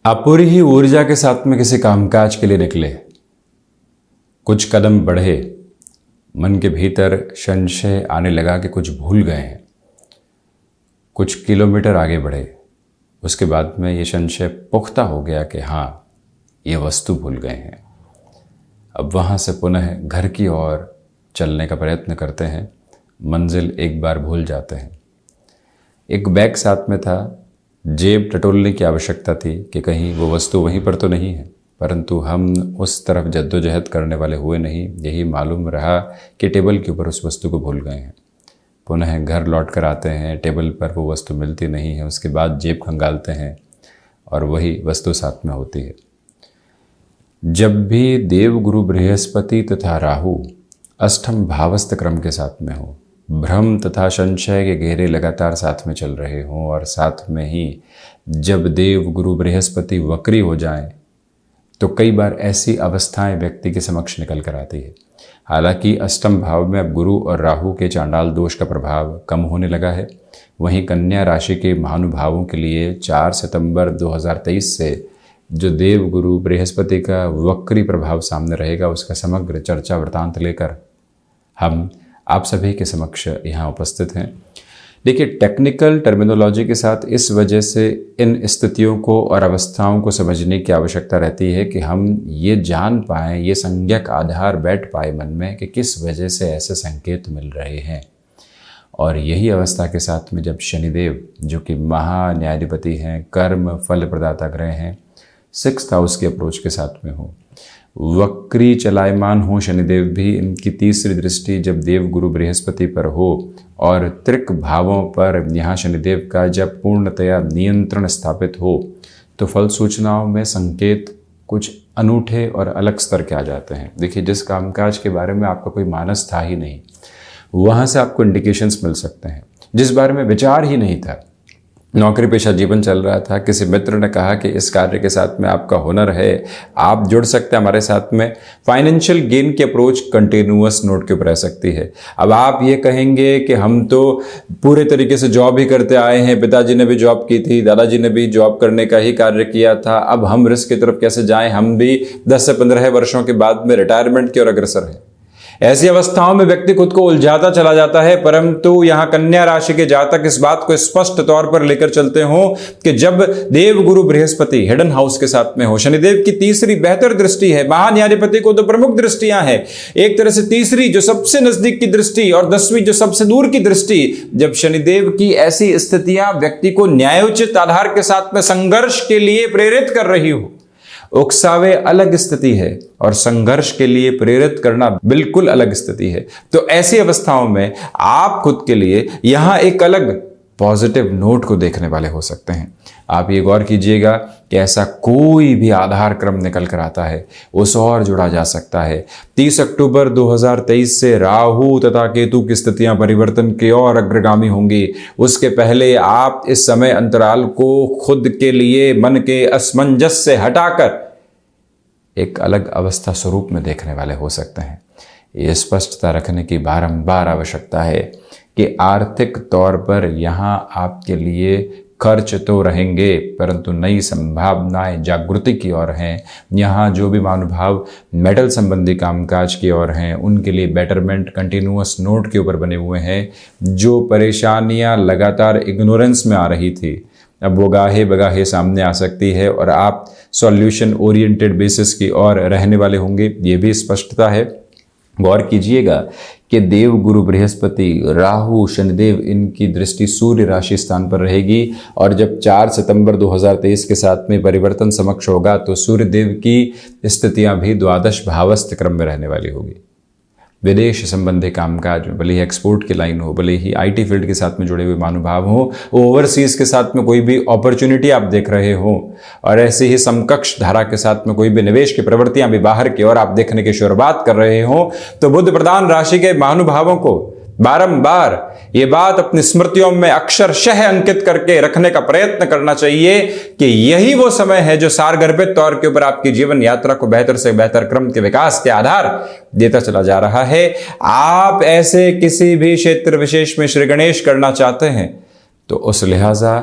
आप पूरी ही ऊर्जा के साथ में किसी कामकाज के लिए निकले, कुछ कदम बढ़े, मन के भीतर संशय आने लगा कि कुछ भूल गए हैं। कुछ किलोमीटर आगे बढ़े, उसके बाद में ये संशय पुख्ता हो गया कि हाँ, ये वस्तु भूल गए हैं। अब वहाँ से पुनः घर की ओर चलने का प्रयत्न करते हैं, मंजिल एक बार भूल जाते हैं। एक बैग साथ में था, जेब टटोलने की आवश्यकता थी कि कहीं वो वस्तु वहीं पर तो नहीं है, परंतु हम उस तरफ जद्दोजहद करने वाले हुए नहीं। यही मालूम रहा कि टेबल के ऊपर उस वस्तु को भूल गए हैं। पुनः घर लौट कर आते हैं, टेबल पर वो वस्तु मिलती नहीं है। उसके बाद जेब खंगालते हैं और वही वस्तु साथ में होती है। जब भी देवगुरु बृहस्पति तथा राहु अष्टम भावस्थ क्रम के साथ में हो, भ्रम तथा संशय के घेरे लगातार साथ में चल रहे हों और साथ में ही जब देव गुरु बृहस्पति वक्री हो जाएं, तो कई बार ऐसी अवस्थाएं व्यक्ति के समक्ष निकल कर आती है। हालांकि अष्टम भाव में अब गुरु और राहु के चांडाल दोष का प्रभाव कम होने लगा है। वहीं कन्या राशि के महानुभावों के लिए 4 सितंबर 2023 से जो देव गुरु बृहस्पति का वक्री प्रभाव सामने रहेगा, उसका समग्र चर्चा वृतांत लेकर हम आप सभी के समक्ष यहाँ उपस्थित हैं। देखिए, टेक्निकल टर्मिनोलॉजी के साथ इस वजह से इन स्थितियों को और अवस्थाओं को समझने की आवश्यकता रहती है कि हम ये जान पाएँ, ये संज्ञक आधार बैठ पाए मन में कि किस वजह से ऐसे संकेत मिल रहे हैं। और यही अवस्था के साथ में जब शनिदेव, जो कि महान्यायाधिपति हैं, कर्म फल प्रदाता ग्रह हैं, 6th हाउस के अप्रोच के साथ में हो, वक्री चलायमान हो शनिदेव भी, इनकी तीसरी दृष्टि जब देव गुरु बृहस्पति पर हो और त्रिक भावों पर यहाँ शनिदेव का जब पूर्णतया नियंत्रण स्थापित हो, तो फल सूचनाओं में संकेत कुछ अनूठे और अलग स्तर के आ जाते हैं। देखिए, जिस कामकाज के बारे में आपका कोई मानस था ही नहीं, वहाँ से आपको इंडिकेशंस मिल सकते हैं। जिस बारे में विचार ही नहीं था, नौकरी पेशा जीवन चल रहा था, किसी मित्र ने कहा कि इस कार्य के साथ में आपका हुनर है, आप जुड़ सकते हैं हमारे साथ में। फाइनेंशियल गेन की अप्रोच कंटिन्यूअस नोट के ऊपर रह सकती है। अब आप ये कहेंगे कि हम तो पूरे तरीके से जॉब ही करते आए हैं, पिताजी ने भी जॉब की थी, दादाजी ने भी जॉब करने का ही कार्य किया था, अब हम रिस्क की तरफ कैसे जाएं? हम भी 10 से 15 वर्षों के बाद में रिटायरमेंट की ओर अग्रसर हैं। ऐसी अवस्थाओं में व्यक्ति खुद को उलझाता चला जाता है, परंतु यहां कन्या राशि के जातक इस बात को स्पष्ट तौर पर लेकर चलते हो कि जब देव गुरु बृहस्पति हिडन हाउस के साथ में हो, शनिदेव की तीसरी बेहतर दृष्टि है, महान्यायाधिपति को तो प्रमुख दृष्टियां हैं, एक तरह से तीसरी जो सबसे नजदीक की दृष्टि और 10वीं जो सबसे दूर की दृष्टि, जब शनिदेव की ऐसी स्थितियां व्यक्ति को न्यायोचित आधार के साथ में संघर्ष के लिए प्रेरित कर रही हो, उकसावे अलग स्थिति है और संघर्ष के लिए प्रेरित करना बिल्कुल अलग स्थिति है। तो ऐसी अवस्थाओं में आप खुद के लिए यहां एक अलग पॉजिटिव नोट को देखने वाले हो सकते हैं। आप ये गौर कीजिएगा कि ऐसा कोई भी आधार क्रम निकल कर आता है, उस और जुड़ा जा सकता है। 30 अक्टूबर 2023 से राहु तथा केतु की स्थितियां परिवर्तन की ओर अग्रगामी होंगी। उसके पहले आप इस समय अंतराल को खुद के लिए मन के असमंजस से हटाकर एक अलग अवस्था स्वरूप में देखने वाले हो सकते हैं। ये स्पष्टता रखने की बारंबार आवश्यकता है कि आर्थिक तौर पर यहाँ आपके लिए खर्च तो रहेंगे, परंतु नई संभावनाएं जागृति की ओर हैं। यहाँ जो भी महानुभाव मेटल संबंधी कामकाज की ओर हैं, उनके लिए बेटरमेंट कंटिन्यूअस नोट के ऊपर बने हुए हैं। जो परेशानियाँ लगातार इग्नोरेंस में आ रही थी, अब वो गाहे बगाहे सामने आ सकती है और आप सॉल्यूशन ओरिएंटेड बेसिस की ओर रहने वाले होंगे। ये भी स्पष्टता है। गौर कीजिएगा कि देव गुरु बृहस्पति, राहु, शनिदेव, इनकी दृष्टि सूर्य राशि स्थान पर रहेगी और जब 4 सितंबर 2023 के साथ में परिवर्तन समक्ष होगा, तो सूर्य देव की स्थितियां भी द्वादश भावस्थ क्रम में रहने वाली होगी। विदेश संबंधी कामकाज में, भले ही एक्सपोर्ट की लाइन हो, भले ही आईटी फील्ड के साथ में जुड़े हुए महानुभाव हो, ओवरसीज के साथ में कोई भी अपॉर्चुनिटी आप देख रहे हो और ऐसे ही समकक्ष धारा के साथ में कोई भी निवेश की प्रवृत्तियां भी बाहर की ओर आप देखने की शुरुआत कर रहे हो, तो बुध प्रधान राशि के महानुभावों को बारंबार ये बात अपनी स्मृतियों में अक्षरशः अंकित करके रखने का प्रयत्न करना चाहिए कि यही वो समय है जो सारगर्भित तौर के ऊपर आपकी जीवन यात्रा को बेहतर से बेहतर क्रम के विकास के आधार देता चला जा रहा है। आप ऐसे किसी भी क्षेत्र विशेष में श्री गणेश करना चाहते हैं तो उस लिहाजा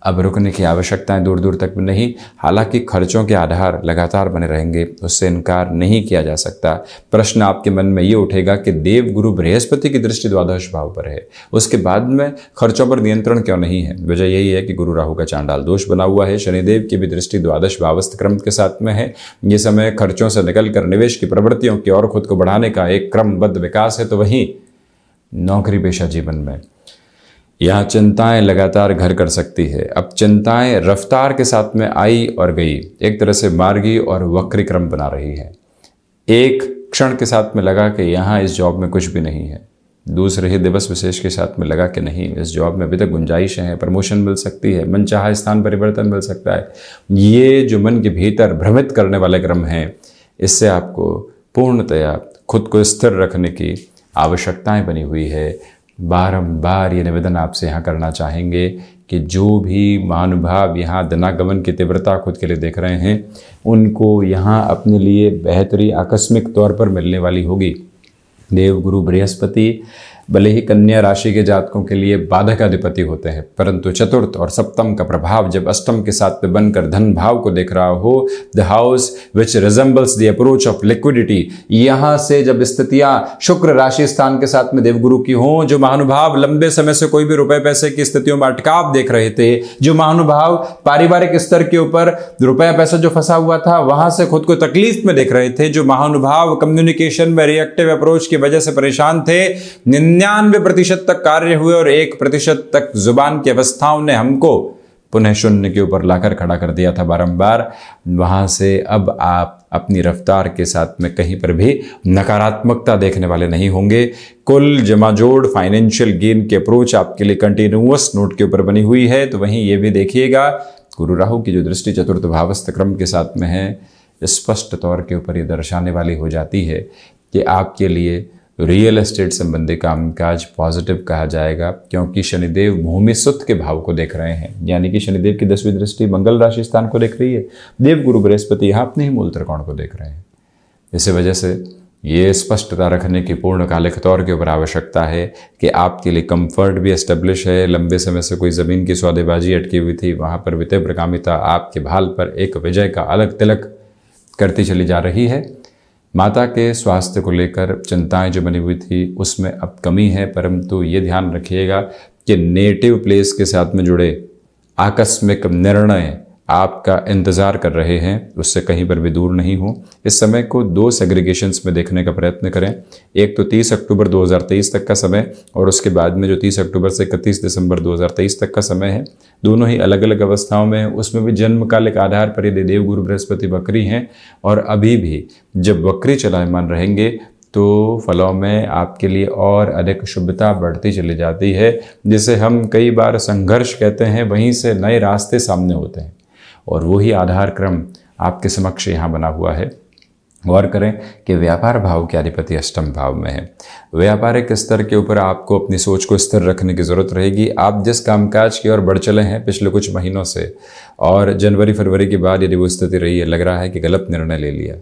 अब रुकने की आवश्यकताएं दूर दूर तक नहीं। हालांकि खर्चों के आधार लगातार बने रहेंगे, उससे इनकार नहीं किया जा सकता। प्रश्न आपके मन में ये उठेगा कि देव गुरु बृहस्पति की दृष्टि द्वादश भाव पर है, उसके बाद में खर्चों पर नियंत्रण क्यों नहीं है? वजह यही है कि गुरु राहु का चांडाल दोष बना हुआ है, शनिदेव की भी दृष्टि द्वादश भावस्थ क्रम के साथ में है। ये समय खर्चों से निकलकर निवेश की प्रवृत्तियों की और खुद को बढ़ाने का एक क्रमबद्ध विकास है। तो वहीं नौकरी पेशा जीवन में यहाँ चिंताएं लगातार घर कर सकती है। अब चिंताएं रफ्तार के साथ में आई और गई, एक तरह से मार्गी और वक्री क्रम बना रही है। एक क्षण के साथ में लगा कि यहाँ इस जॉब में कुछ भी नहीं है, दूसरे ही दिवस विशेष के साथ में लगा कि नहीं, इस जॉब में अभी तक गुंजाइश है, प्रमोशन मिल सकती है, मनचाहा स्थान परिवर्तन मिल सकता है। ये जो मन के भीतर भ्रमित करने वाले क्रम हैं, इससे आपको पूर्णतया खुद को स्थिर रखने की आवश्यकताएं बनी हुई है। बारंबार ये निवेदन आपसे यहाँ करना चाहेंगे कि जो भी महानुभाव यहाँ दिनागमन की तीव्रता खुद के लिए देख रहे हैं, उनको यहाँ अपने लिए बेहतरी आकस्मिक तौर पर मिलने वाली होगी। देव गुरु बृहस्पति भले ही कन्या राशि के जातकों के लिए बाधक अधिपति होते हैं, परंतु चतुर्थ और सप्तम का प्रभाव जब अष्टम के साथ में बनकर धन भाव को देख रहा हो, the house which resembles the approach of liquidity, यहाँ से जब स्थितियां शुक्र राशि स्थान के साथ में देवगुरु की हों, जो महानुभाव लंबे समय से कोई भी रुपए पैसे की स्थितियों में अटकाव देख रहे थे, जो महानुभाव पारिवारिक स्तर के ऊपर रुपया पैसा जो फंसा हुआ था वहां से खुद को तकलीफ में देख रहे थे, जो महानुभाव कम्युनिकेशन में रिएक्टिव अप्रोच की वजह से परेशान थे, 99% तक कार्य हुए और 1% तक जुबान की अवस्थाओं ने हमको पुनः शून्य के ऊपर लाकर खड़ा कर दिया था बारंबार। वहां से अब आप अपनी रफ्तार के साथ में कहीं पर भी नकारात्मकता देखने वाले नहीं होंगे। कुल जमा जोड़ फाइनेंशियल गेन की अप्रोच आपके लिए कंटिन्यूअस नोट के ऊपर बनी हुई है। तो वहीं ये भी देखिएगा, गुरु राहु की जो दृष्टि चतुर्थ भावस्थ क्रम के साथ में है, स्पष्ट तौर के ऊपर ये दर्शाने वाली हो जाती है कि आपके लिए रियल एस्टेट संबंधी कामकाज पॉजिटिव कहा जाएगा, क्योंकि शनिदेव भूमि सुत के भाव को देख रहे हैं, यानी कि शनिदेव की 10वीं दृष्टि मंगल राशि स्थान को देख रही है। देव गुरु बृहस्पति यहाँ अपने ही मूल त्रिकोण को देख रहे हैं। इसी वजह से ये स्पष्टता रखने की पूर्णकालिक तौर के ऊपर आवश्यकता है कि आपके लिए कंफर्ट भी एस्टेब्लिश है। लंबे समय से कोई ज़मीन की सौदेबाजी अटकी हुई थी, वहाँ पर वित्तीय प्रकामिता आपके भाल पर एक विजय का अलग तिलक करती चली जा रही है। माता के स्वास्थ्य को लेकर चिंताएं जो बनी हुई थी उसमें अब कमी है, परंतु ये ध्यान रखिएगा कि नेटिव प्लेस के साथ में जुड़े आकस्मिक निर्णय आपका इंतज़ार कर रहे हैं, उससे कहीं पर भी दूर नहीं हो। इस समय को 2 सेग्रीगेशंस में देखने का प्रयत्न करें। एक तो 30 अक्टूबर 2023 तक का समय, और उसके बाद में जो 30 अक्टूबर से 31 दिसंबर 2023 तक का समय है, दोनों ही अलग अलग अवस्थाओं में है। उसमें भी जन्मकालिक आधार पर यदि देव गुरु बृहस्पति वक्री हैं और अभी भी जब वक्री चलायमान रहेंगे तो फलों में आपके लिए और अधिक शुभता बढ़ती चली जाती है, जिसे हम कई बार संघर्ष कहते हैं। वहीं से नए रास्ते सामने होते हैं और वही आधार क्रम आपके समक्ष यहाँ बना हुआ है। गौर करें कि व्यापार भाव के अधिपति अष्टम भाव में है। व्यापारिक स्तर के ऊपर आपको अपनी सोच को स्थिर रखने की ज़रूरत रहेगी। आप जिस कामकाज की ओर बढ़ चले हैं पिछले कुछ महीनों से, और जनवरी फरवरी के बाद यदि वो स्थिति रही है, लग रहा है कि गलत निर्णय ले लिया,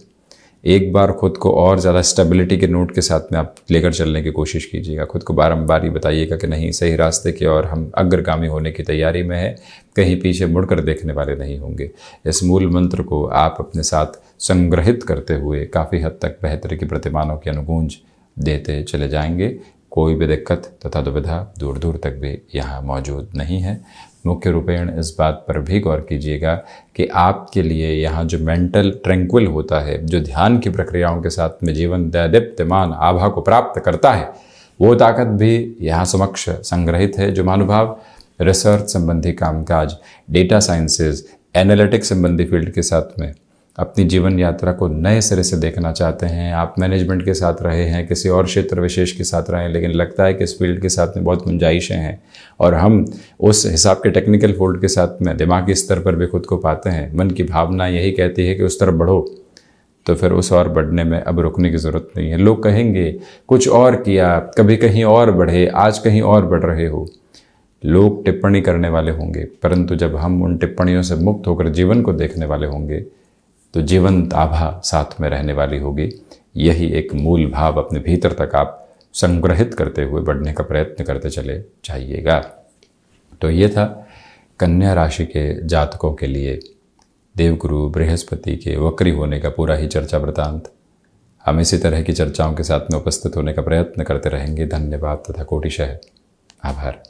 एक बार खुद को और ज़्यादा स्टेबिलिटी के नोट के साथ में आप लेकर चलने की कोशिश कीजिएगा। खुद को बारंबार ही बताइएगा कि नहीं, सही रास्ते की ओर हम अग्रगामी होने की तैयारी में है, कहीं पीछे मुड़कर देखने वाले नहीं होंगे। इस मूल मंत्र को आप अपने साथ संग्रहित करते हुए काफ़ी हद तक बेहतरी की प्रतिमानों की अनुगूंज देते चले जाएंगे। कोई भी दिक्कत तथा दुविधा दूर दूर तक भी यहाँ मौजूद नहीं है। मुख्य रूपेण इस बात पर भी गौर कीजिएगा कि आपके लिए यहाँ जो मेंटल ट्रैंक्विल होता है, जो ध्यान की प्रक्रियाओं के साथ में जीवन दैदीप्यमान आभा को प्राप्त करता है, वो ताकत भी यहाँ समक्ष संग्रहित है। जो महानुभाव रिसर्च संबंधी कामकाज, डेटा साइंसेज, एनालिटिक्स संबंधी फील्ड के साथ में अपनी जीवन यात्रा को नए सिरे से देखना चाहते हैं, आप मैनेजमेंट के साथ रहे हैं, किसी और क्षेत्र विशेष के साथ रहे हैं, लेकिन लगता है कि इस फील्ड के साथ में बहुत गुंजाइशें हैं और हम उस हिसाब के टेक्निकल फील्ड के साथ में दिमागी स्तर पर भी खुद को पाते हैं। मन की भावना यही कहती है कि उस तरफ बढ़ो, तो फिर उस और बढ़ने में अब रुकने की ज़रूरत नहीं है। लोग कहेंगे कुछ और किया, कभी कहीं और बढ़े, आज कहीं और बढ़ रहे हो। लोग टिप्पणी करने वाले होंगे, परंतु जब हम उन टिप्पणियों से मुक्त होकर जीवन को देखने वाले होंगे तो जीवंत आभा साथ में रहने वाली होगी। यही एक मूल भाव अपने भीतर तक आप संग्रहित करते हुए बढ़ने का प्रयत्न करते चले जाइएगा। तो ये था कन्या राशि के जातकों के लिए देवगुरु बृहस्पति के वक्री होने का पूरा ही चर्चा वृतांत हम इसी तरह की चर्चाओं के साथ में उपस्थित होने का प्रयत्न करते रहेंगे। धन्यवाद तथा कोटिशः आभार।